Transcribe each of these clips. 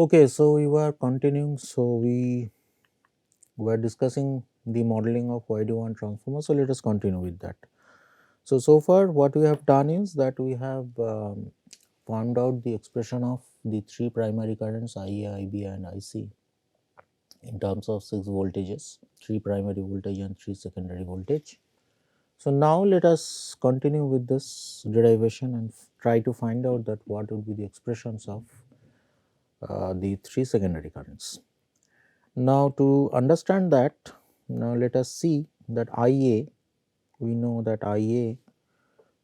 Okay, so we were continuing. So we were discussing the modeling of YD1 transformer. So let us continue with that. So far what we have done is that we have found out the expression of the three primary currents IA, IB and IC in terms of 6 voltages, 3 primary voltage and 3 secondary voltage. So now let us continue with this derivation and try to find out that what would be the expressions of the 3 secondary currents. Now to understand that, now let us see that IA, we know that IA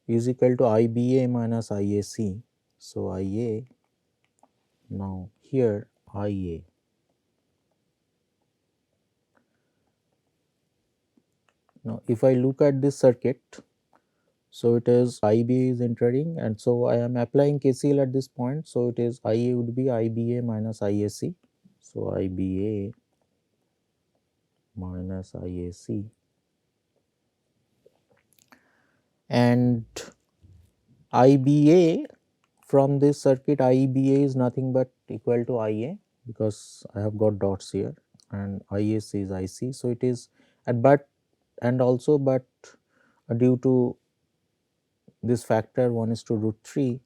is equal to IBA minus IAC. So IA, now here IA. Now if I look at this circuit, so it is IBA is entering and so I am applying KCL at this point. So it is IA would be IBA minus IAC. So IBA minus IAC, and IBA from this circuit, IBA is nothing but equal to IA because I have got dots here, and IAC is IC. So it is at but and also but due to this factor 1 is to root 3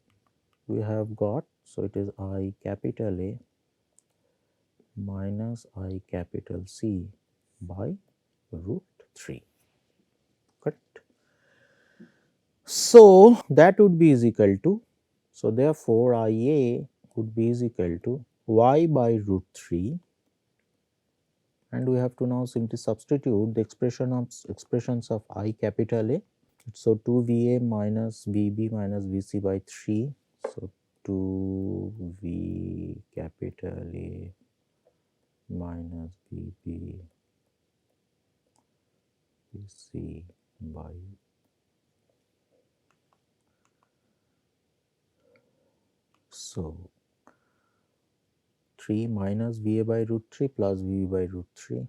we have got, so it is I capital A minus I capital C by root 3, correct. So that would be is equal to, so therefore IA would be is equal to y by root 3, and we have to now simply substitute the expressions of I capital A. So 2 VA minus VB minus VC by 3. So 2 V capital A minus VB VC by, so 3 minus VA by root 3 plus VB by root 3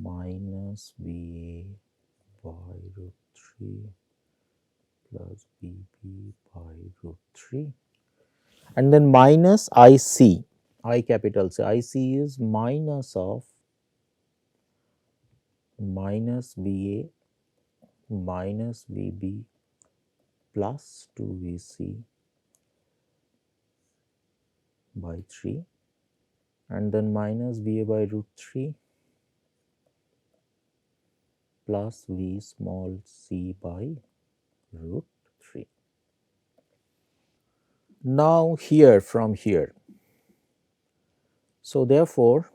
minus VA by root 3 plus VB by root 3, and then minus IC, I capital C. IC is minus of minus VA minus VB plus 2 VC by 3, and then minus VA by root 3 plus V small c by root 3. Now here from here, so therefore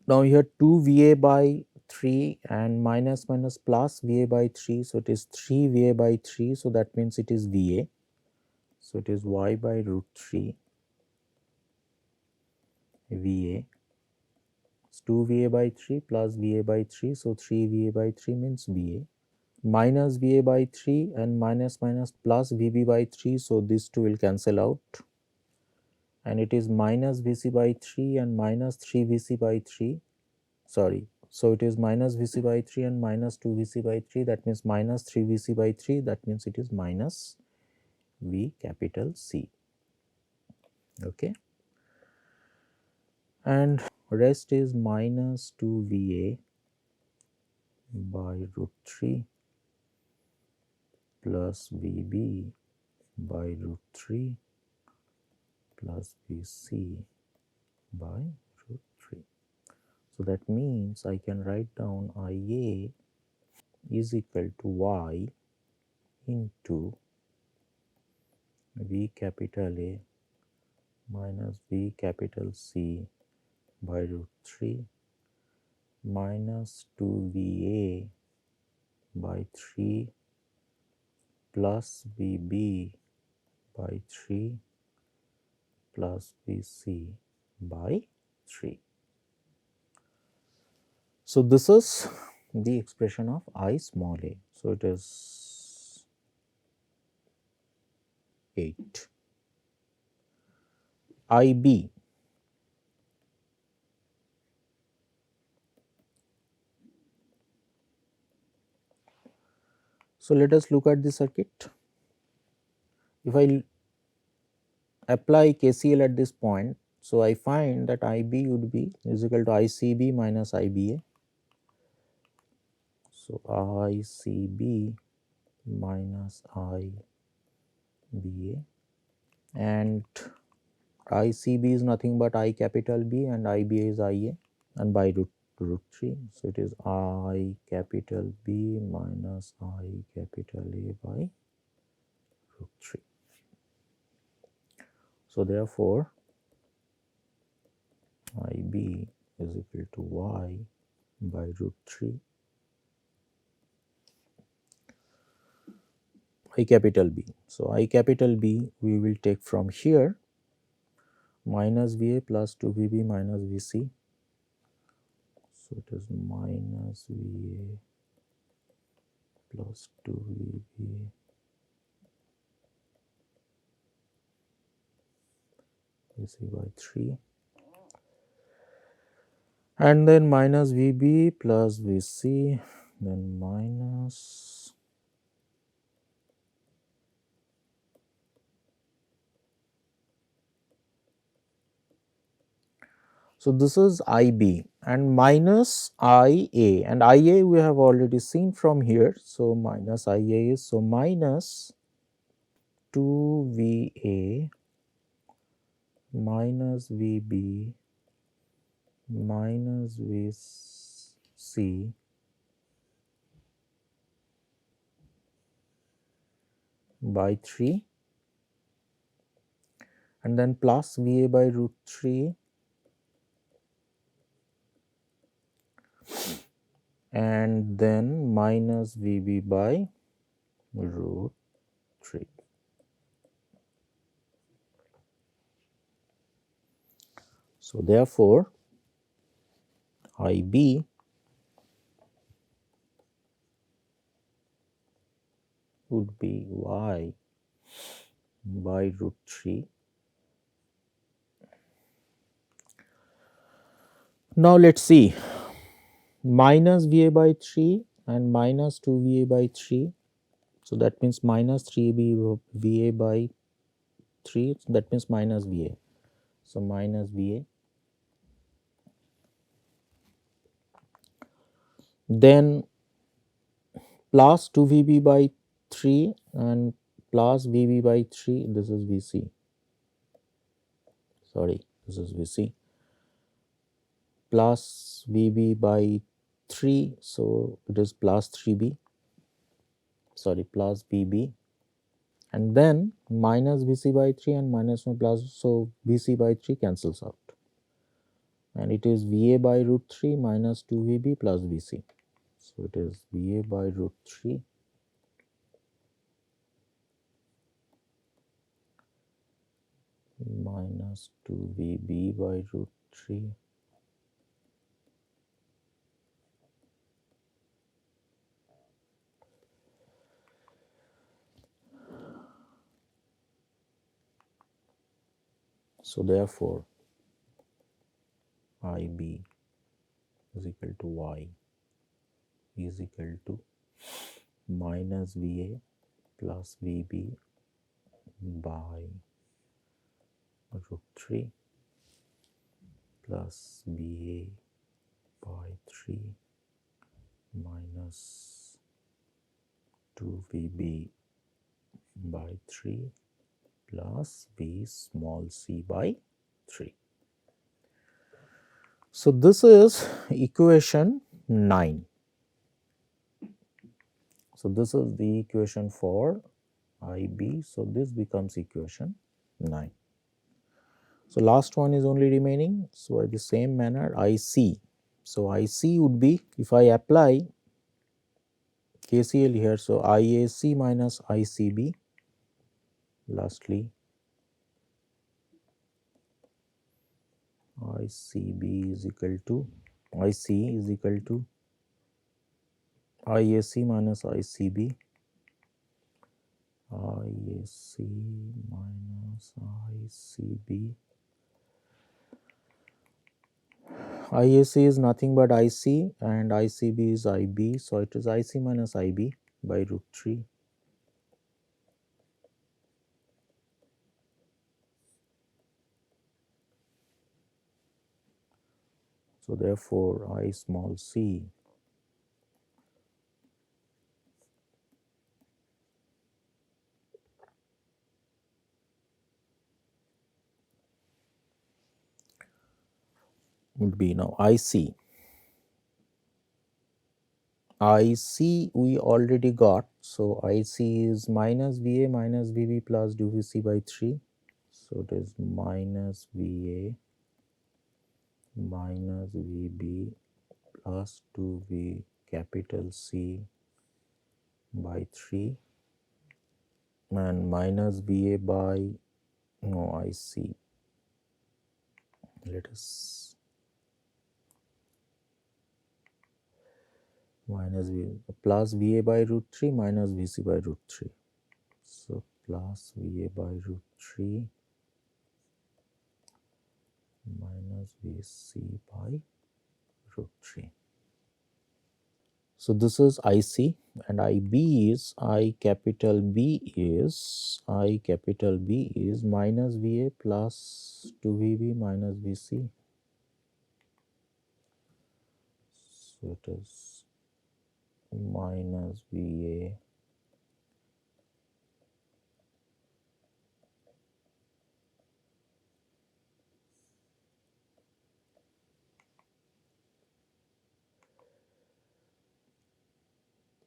now here 2 VA by 3 and minus minus plus VA by 3, so it is 3 VA by 3, so that means it is VA, so it is y by root 3 VA. 2 VA by 3 plus VA by 3, so 3 VA by 3 means VA, minus VA by 3 and minus minus plus VB by 3, so these two will cancel out, and it is minus VC by 3 and minus 3 VC by 3, sorry, so it is minus VC by 3 and minus 2 VC by 3, that means minus 3 VC by 3, that means it is minus V capital C, okay, and rest is minus 2 VA by root 3 plus VB by root 3 plus VC by root 3. So that means I can write down IA is equal to Y into V capital A minus V capital C by root 3 minus 2 VA by 3 plus VB by 3 plus VC by 3. So this is the expression of I small a. So it is 8. IB. So let us look at the circuit. If I apply KCL at this point, so I find that IB would be is equal to ICB minus IBA. So ICB minus IBA, and ICB is nothing but I capital B and IBA is IA, and by root 3. So it is I capital B minus I capital A by root 3. So therefore IB is equal to Y by root 3 I capital B. So I capital B we will take from here, minus VA plus 2VB minus VC. So it is minus VA plus 2VB VC by 3, and then minus VB plus VC, then minus, so this is IB, and minus IA, and IA we have already seen from here. So minus IA is, so minus 2VA minus VB minus VC by 3, and then plus VA by root 3, and then minus VB by root 3. So therefore IB would be Y by root 3. Now let's see, minus VA by 3 and minus 2VA by 3. So that means minus 3VA by 3, so that means minus VA. So minus VA. Then plus 2VB by 3 and plus VB by 3, this is VC. Sorry, this is VC. Plus VB by 3, so it is plus 3B. Sorry, plus VB. And then minus VC by 3 and minus 1 plus, so VC by 3 cancels out. And it is VA by root 3 minus 2VB plus VC. So it is VA by root 3 minus 2VB by root 3 so therefore IB is equal to Y is equal to minus VA plus VB by root 3 plus VA by 3 minus 2VB by 3 plus V small c by 3. So this is equation 9. So this is the equation for IB. So this becomes equation 9. So last one is only remaining. So in the same manner IC. So IC would be, if I apply KCL here, so IAC minus ICB, lastly ICB is equal to, IC is equal to IAC minus ICB, IAC minus ICB. IAC is nothing but IC and ICB is IB, so it is IC minus IB by root 3 So therefore, I small c would be now IC we already got. So IC is minus VA minus VB plus dVc by 3. So it is minus VA minus VB plus 2V capital C by 3 and minus VA by no IC. Let us minus V plus VA by root 3 minus VC by root 3. So plus VA by root 3 minus VC by root 3. So this is IC and IB is I capital B is minus VA plus 2VB minus VC. So it is minus VA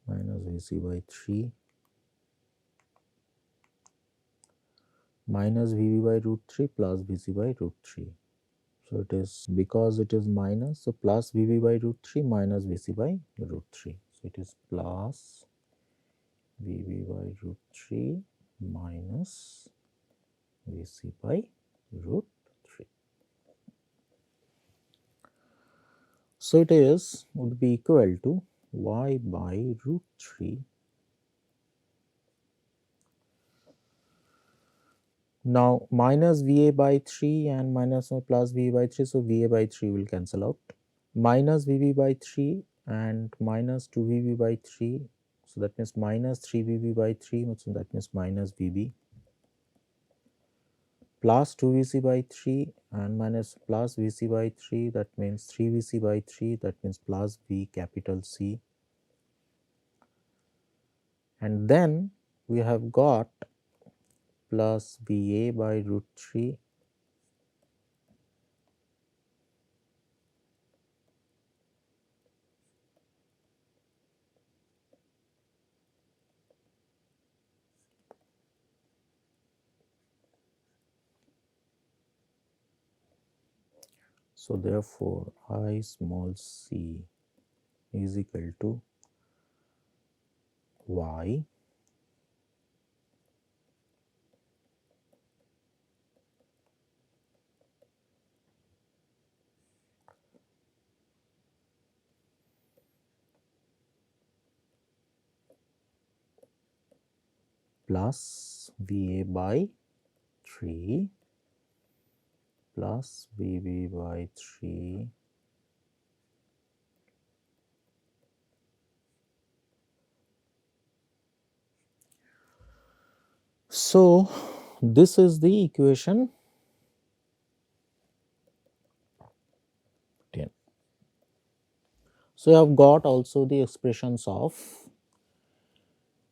minus VC by 3 minus VB by root 3 plus VC by root 3. So it is because it is minus, so plus VB by root 3 minus VC by root 3. So it is plus VB by root 3 minus VC by root 3. So it is would be equal to y by root 3. Now minus VA by 3 and minus plus VA by 3, so VA by 3 will cancel out. Minus VB by 3 and minus 2VB by 3, so that means minus 3VB by 3, so that means minus VB plus 2VC by 3 and minus plus VC by 3, that means 3VC by 3, that means plus V capital C. And then we have got plus VA by root 3 so therefore I small c is equal to y plus VA by 3 plus VB by 3 so this is the equation 10. So I have got also the expressions of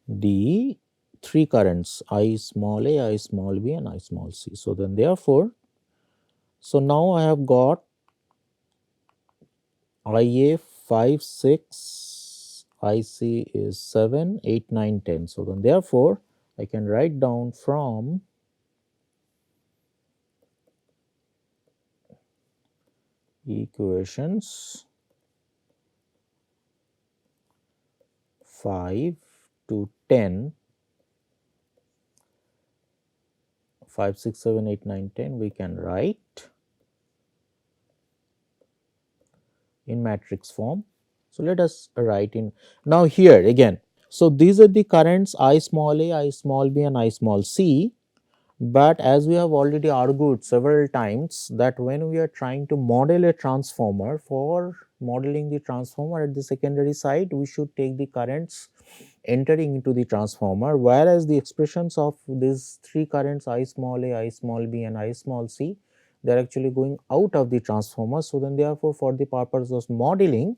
the three currents I small a, I small b and I small c. So then therefore, so now I have got IA 5, 6, IC is 7, 8, 9, 10. So then therefore, I can write down from equations 5 to 10, 5, 6, 7, 8, 9, 10, we can write in matrix form. So let us write in now here again. So these are the currents I small a, I small b and I small c. But as we have already argued several times that when we are trying to model a transformer, for modeling the transformer at the secondary side, we should take the currents entering into the transformer, whereas the expressions of these three currents I small a, I small b and I small c, they are actually going out of the transformer. So then therefore for the purpose of modeling,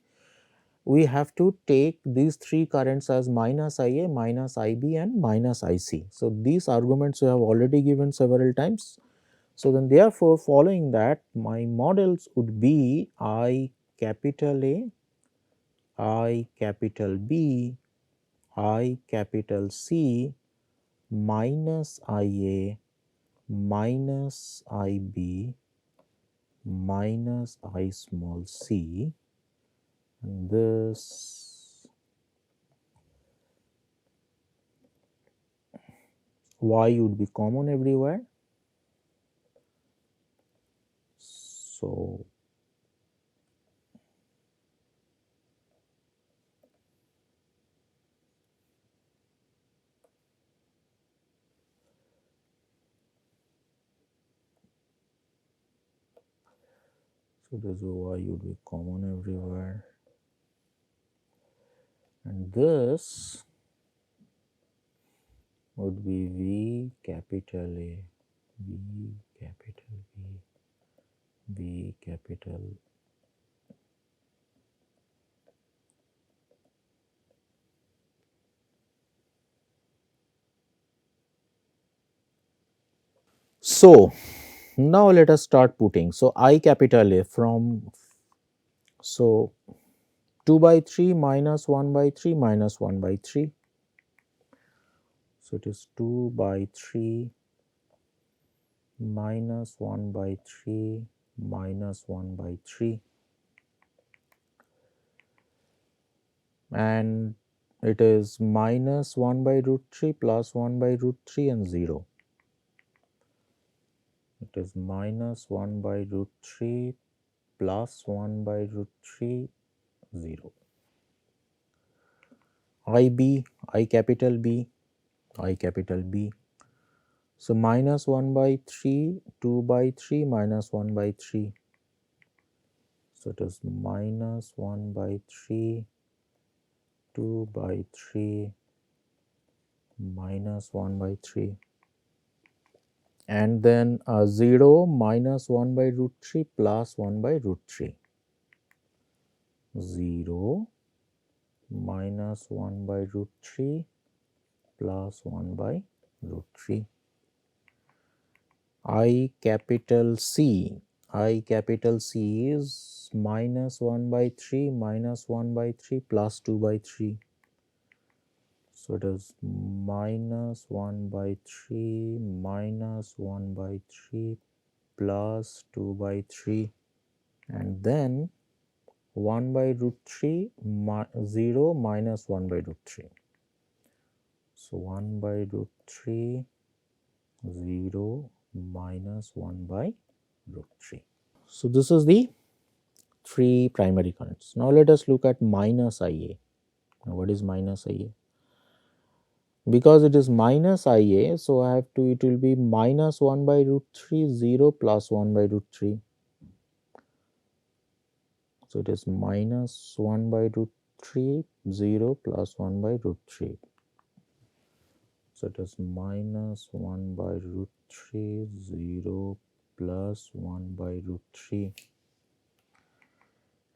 we have to take these three currents as minus IA, minus IB and minus IC. So these arguments we have already given several times. So then therefore following that, my models would be I capital A, I capital B, I capital C, minus IA, minus IB, minus I small c, and this Y would be common everywhere. So this Y would be common everywhere, and this would be V capital A, V capital B, B capital. So now let us start putting. So I capital A from, so 2 by 3 minus 1 by 3 minus 1 by 3. So it is 2 by 3 minus 1 by 3 minus 1 by 3, and it is minus 1 by root 3 plus 1 by root 3 and 0. It is minus 1 by root 3 plus 1 by root 3, 0. IB, I capital B, I capital B. So minus 1 by 3, 2 by 3 minus 1 by 3. So it is minus 1 by 3, 2 by 3, minus 1 by 3. And then 0 minus 1 by root 3 plus 1 by root 3. 0 minus 1 by root 3 plus 1 by root 3. I capital C, I capital C is minus 1 by 3 minus 1 by 3 plus 2 by 3. So it is minus 1 by 3 minus 1 by 3 plus 2 by 3, and then 1 by root 3 0 minus 1 by root 3. So 1 by root 3 0 minus 1 by root 3. So this is the three primary currents. Now let us look at minus IA. Now what is minus IA? Because it is minus IA, so I have to, it will be minus 1 by root 3 0 plus 1 by root 3. So it is minus 1 by root 3 0 plus 1 by root 3. So it is minus 1 by root 3 0 plus 1 by root 3,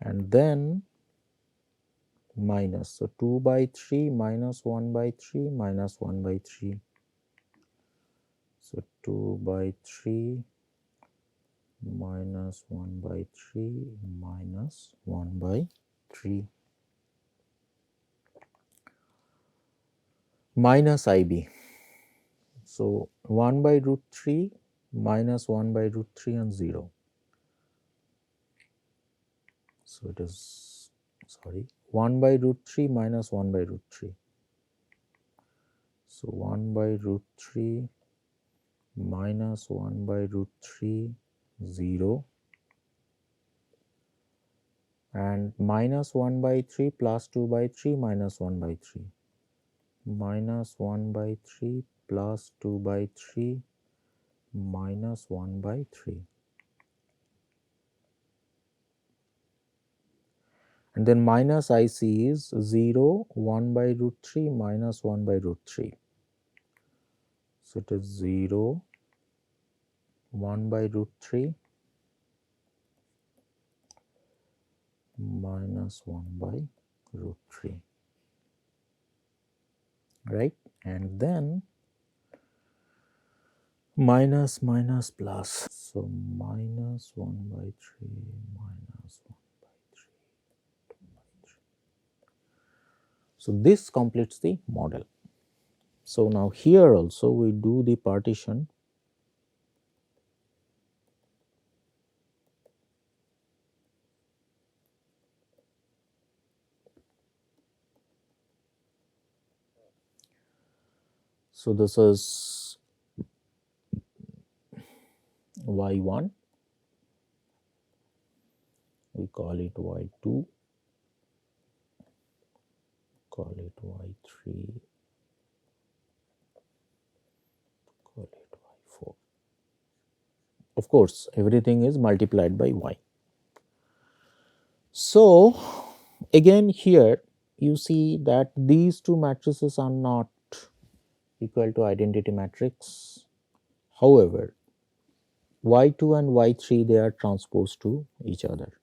and then minus, so 2 by 3 minus 1 by 3 minus 1 by 3. So 2 by 3 minus 1 by 3 minus 1 by 3. Minus IB. So 1 by root 3 minus 1 by root 3 and 0. So it is, sorry, 1 by root 3 minus 1 by root 3. So 1 by root 3 minus 1 by root 3, 0, and minus 1 by 3 plus 2 by 3 minus 1 by 3. Minus 1 by 3 plus 2 by 3 minus 1 by 3. And then minus IC is 0, 1 by root 3 minus 1 by root 3. So it is 0, 1 by root 3 minus 1 by root 3, right? And then minus minus plus. So minus 1 by 3 minus 1 by 3. So this completes the model. So now here also we do the partition. So this is y1, we call it y2, call it y3, call it y4. Of course, everything is multiplied by y. So again here you see that these two matrices are not equal to identity matrix. However, y2 and y3 they are transposed to each other.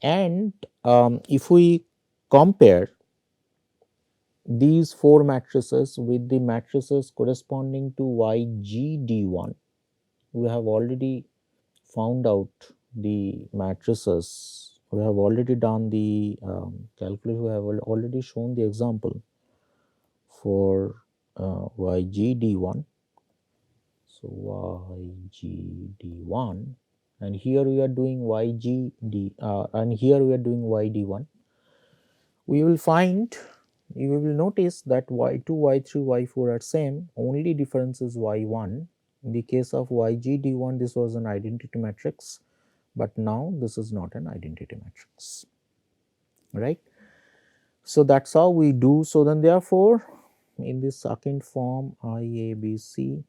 And if we compare these four matrices with the matrices corresponding to YGD1, we have already found out the matrices. We have already done the calculation. We have already shown the example for YGD1. So YGD1, and here we are doing YGD, and here we are doing YD1. We will find, you will notice that y2, y3, y4 are same, only difference is y1. In the case of YGD1, this was an identity matrix, but now this is not an identity matrix, right? So that's how we do. So then therefore, in this second form, I a b c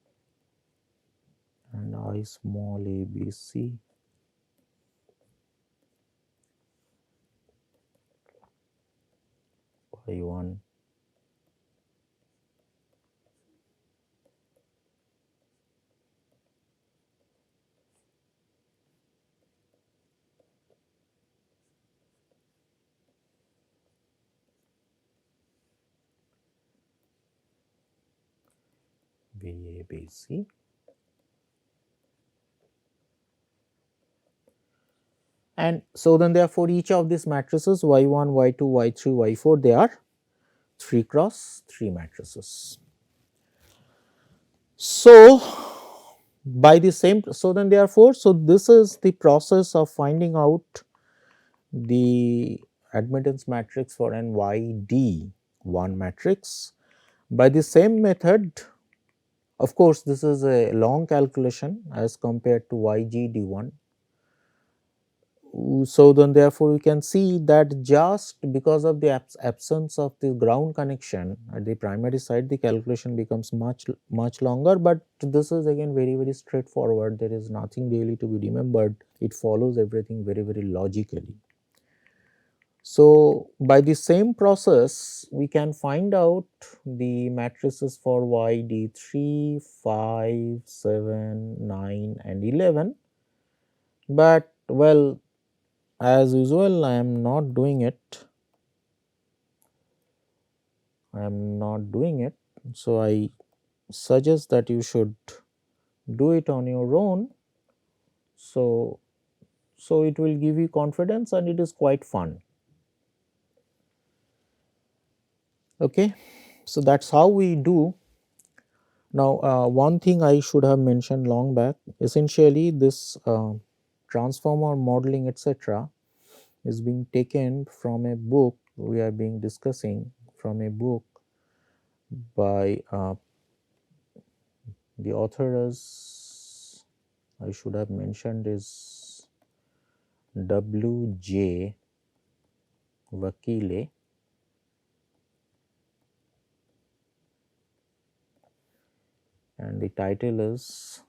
and I small a b c, y1, b a b c. And so then therefore each of these matrices y1, y2, y3, y4, they are 3 cross 3 matrices. So by the same, so then therefore, so this is the process of finding out the admittance matrix for an YD1 matrix. By the same method, of course, this is a long calculation as compared to YGD1. So then therefore we can see that just because of the absence of the ground connection at the primary side, the calculation becomes much longer, but this is again very straightforward. There is nothing really to be remembered. It follows everything very logically. So by the same process we can find out the matrices for YD3, 5, 7, 9 and 11, but well, as usual, I am not doing it. So I suggest that you should do it on your own. So it will give you confidence and it is quite fun. Okay, so that's how we do. Now, one thing I should have mentioned long back. Essentially, this transformer modeling, etc., is being taken from a book we are being discussing from a book by the author is, I should have mentioned, is W.J. Vakile, and the title is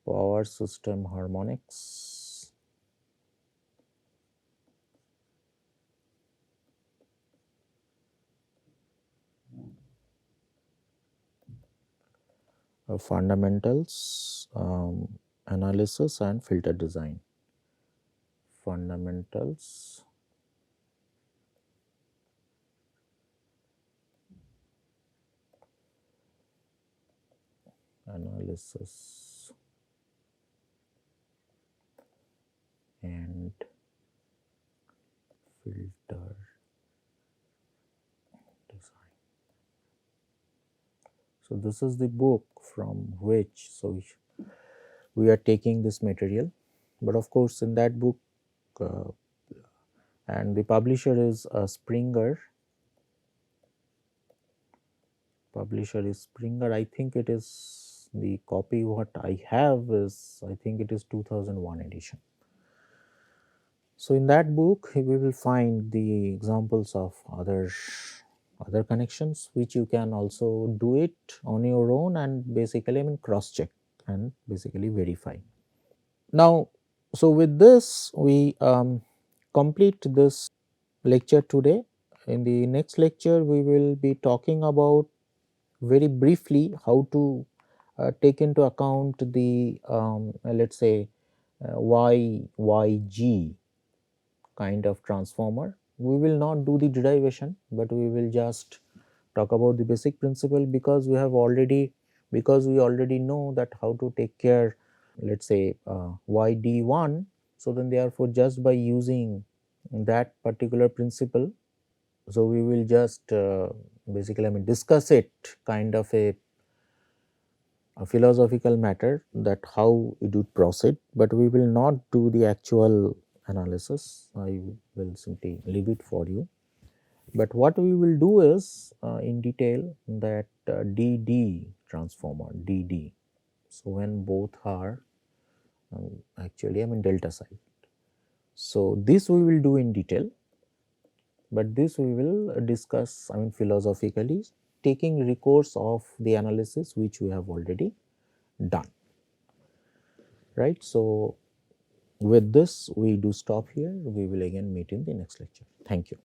Power System Harmonics. Fundamentals analysis and filter design. Fundamentals analysis and filter design. So this is the book from which we are taking this material, but of course in that book, uh, and the publisher is Springer. Publisher is Springer. I think it is the copy what I have is, I think it is 2001 edition. So in that book we will find the examples of other connections which you can also do it on your own and basically cross check and basically verify. Now, so with this we complete this lecture today. In the next lecture we will be talking about very briefly how to take into account the let's say YG kind of transformer. We will not do the derivation, but we will just talk about the basic principle, because we already know that how to take care, let's say YD1. So then therefore just by using that particular principle, so we will just basically discuss it kind of a philosophical matter that how it would proceed, but we will not do the actual analysis. I will simply leave it for you. But what we will do is in detail that DD transformer, DD. So when both are actually delta side. So this we will do in detail, but this we will discuss philosophically, taking recourse of the analysis which we have already done, right? So with this we do stop here. We will again meet in the next lecture. Thank you.